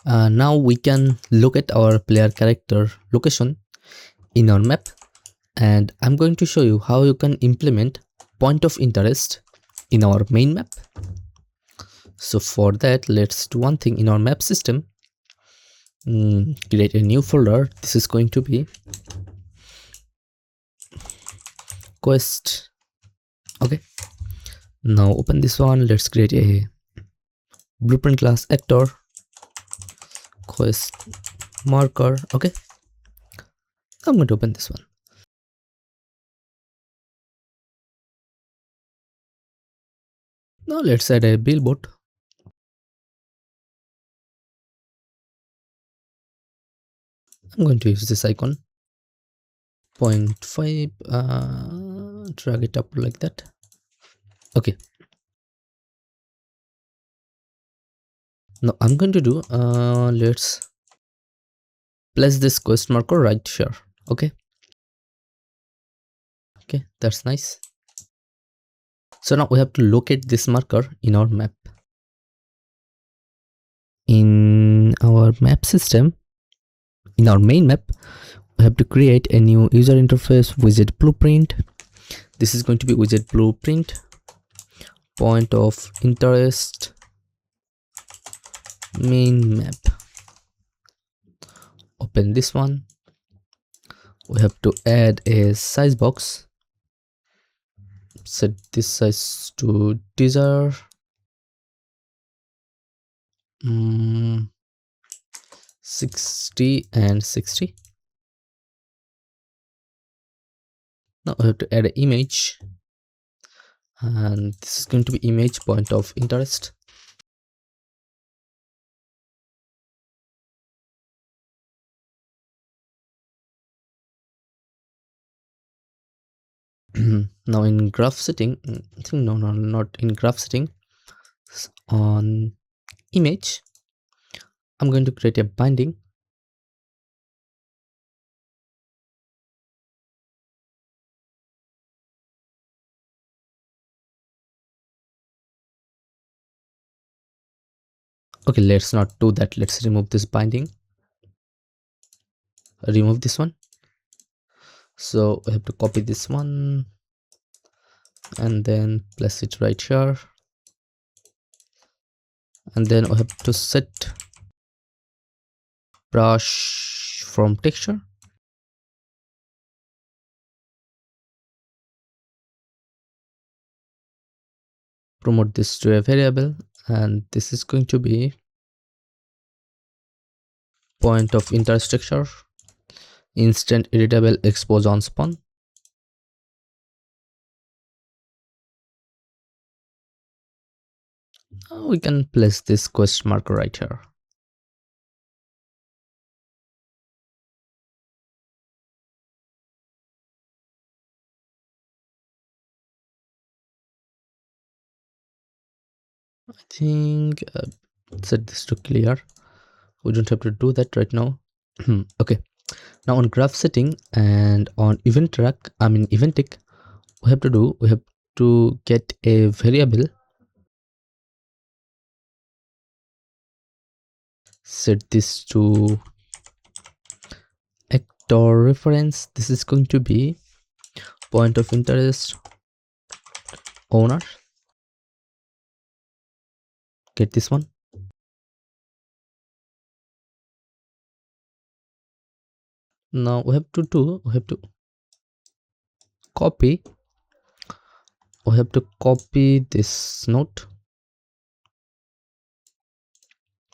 Now we can look at our player character location in our map, and I'm going to show you how you can implement point of interest in our main map. So for that, let's do one thing in our map system. Create a new folder. This is going to be quest. Okay, now open this one. Let's create a blueprint class actor quest marker. Okay, I'm going to open this one. Now let's add a billboard. I'm going to use this icon 0.5, drag it up like that. Okay, now I'm going to do let's place this quest marker right here. Okay, that's nice. So now we have to locate this marker in our map. In our map system, in our main map, we have to create a new user interface widget blueprint. This is going to be widget blueprint point of interest main map. Open this one. We have to add a size box. Set this size to desired. 60 and 60. Now we have to add an image, and this is going to be image point of interest. Now in graph setting, I think no, not in graph setting, on image, I'm going to create a binding. Okay, let's not do that. Let's remove this binding. Remove this one. So we have to copy this one and then place it right here. And then we have to set brush from texture. Promote this to a variable, and this is going to be point of interest texture instant editable expose on spawn. We can place this quest marker right here. I think set this to clear. We don't have to do that right now. Okay, now on graph setting and on event track, event tick, we have to get a variable. Set this to actor reference. This is going to be point of interest owner. Get this one. Now we have to copy. We have to copy this note.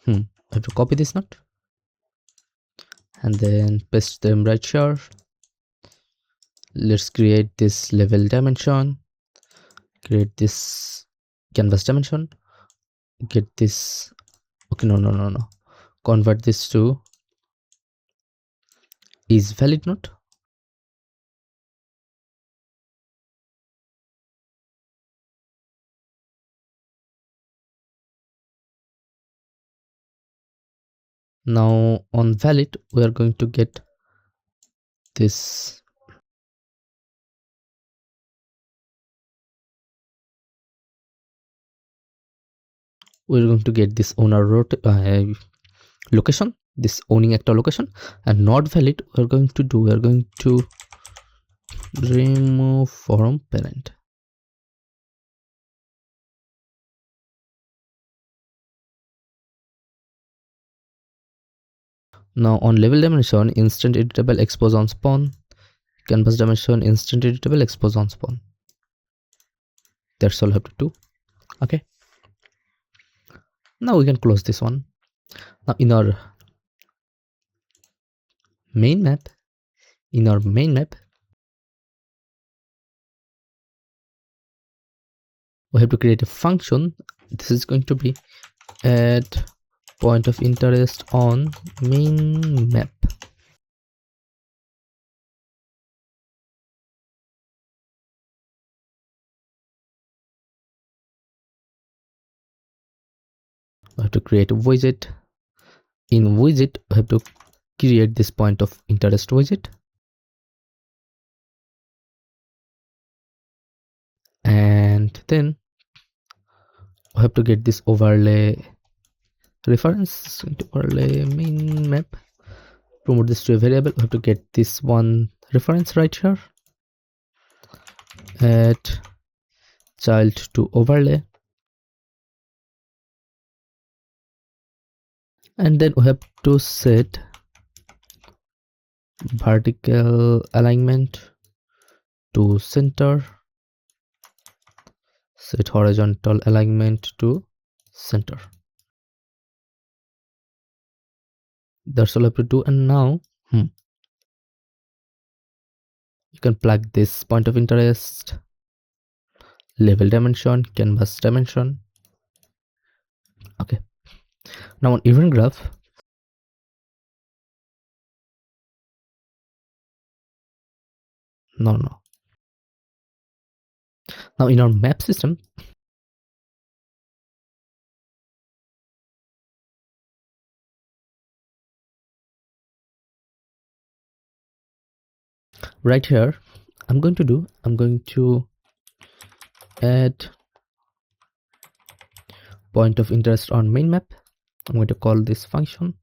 I have to copy this note and then paste them right here. Let's create this level dimension, create this canvas dimension, get this. Okay, no, convert this to is valid note. Now on valid, we are going to get this. We're going to get this owner location, this owning actor location, and not valid, we're going to remove from parent. Now on level dimension, instant editable expose on spawn, canvas dimension, instant editable expose on spawn. That's all I have to do. Okay, now we can close this one. Now in our main map, we have to create a function. This is going to be add point of interest on main map. We have to create a widget. In widget, we have to create this point of interest widget, and then we have to get this overlay reference into overlay main map. Promote this to a variable. We have to get this one reference right here. Add child to overlay, and then we have to set vertical alignment to center, set horizontal alignment to center. That's all I have to do. And now you can plug this point of interest, level dimension, canvas dimension. Okay, now on event graph, no, now in our map system, right here, I'm going to add point of interest on main map. I'm going to call this function.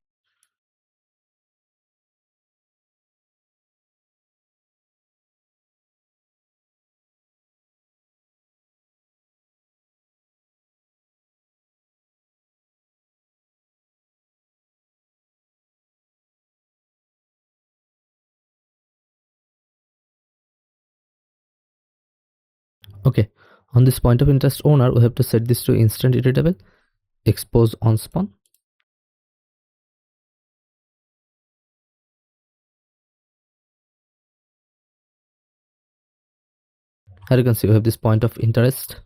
Okay, on this point of interest owner, we have to set this to instant editable expose on spawn. Here you can see we have this point of interest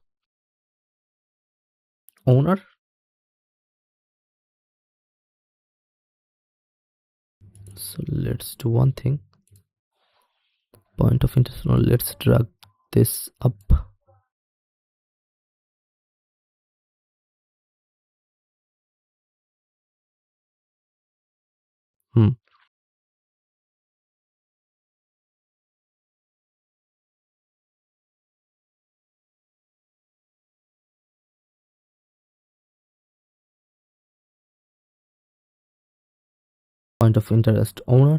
owner. So let's do one thing. Point of interest owner, let's drag this up. Point of interest owner.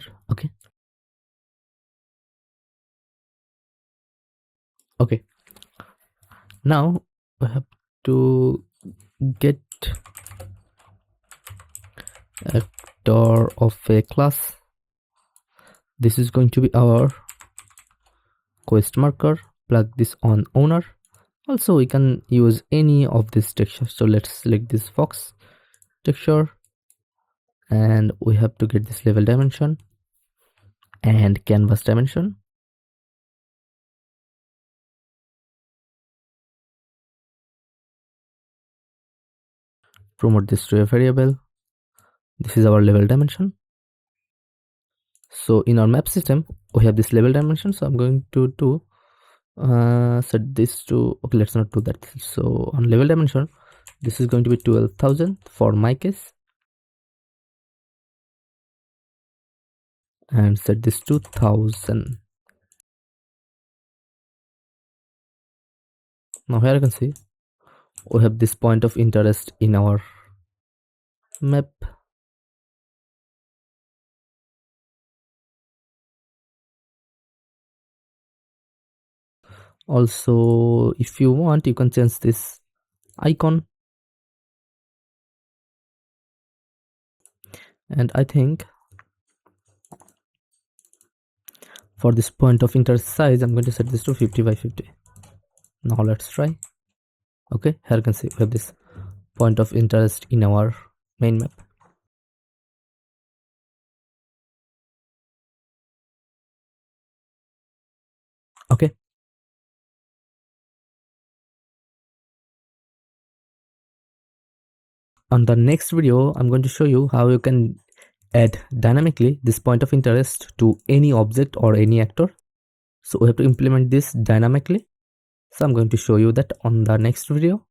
Okay, now we have to get actor of a class. This is going to be our quest marker. Plug this on owner. Also we can use any of this texture. So let's select this fox texture, and we have to get this level dimension and canvas dimension. Promote this to a variable. This is our level dimension. So in our map system, we have this level dimension. So I'm going to do set this to, okay, let's not do that. So on level dimension, this is going to be 12,000 for my case, and set this to 1000. Now here you can see we have this point of interest in our map. Also, if you want, you can change this icon. And I think for this point of interest size, I'm going to set this to 50 by 50. Now let's try. Okay, here you can see we have this point of interest in our main map. Okay. On the next video, I'm going to show you how you can add dynamically this point of interest to any object or any actor. So we have to implement this dynamically. So I'm going to show you that on the next video.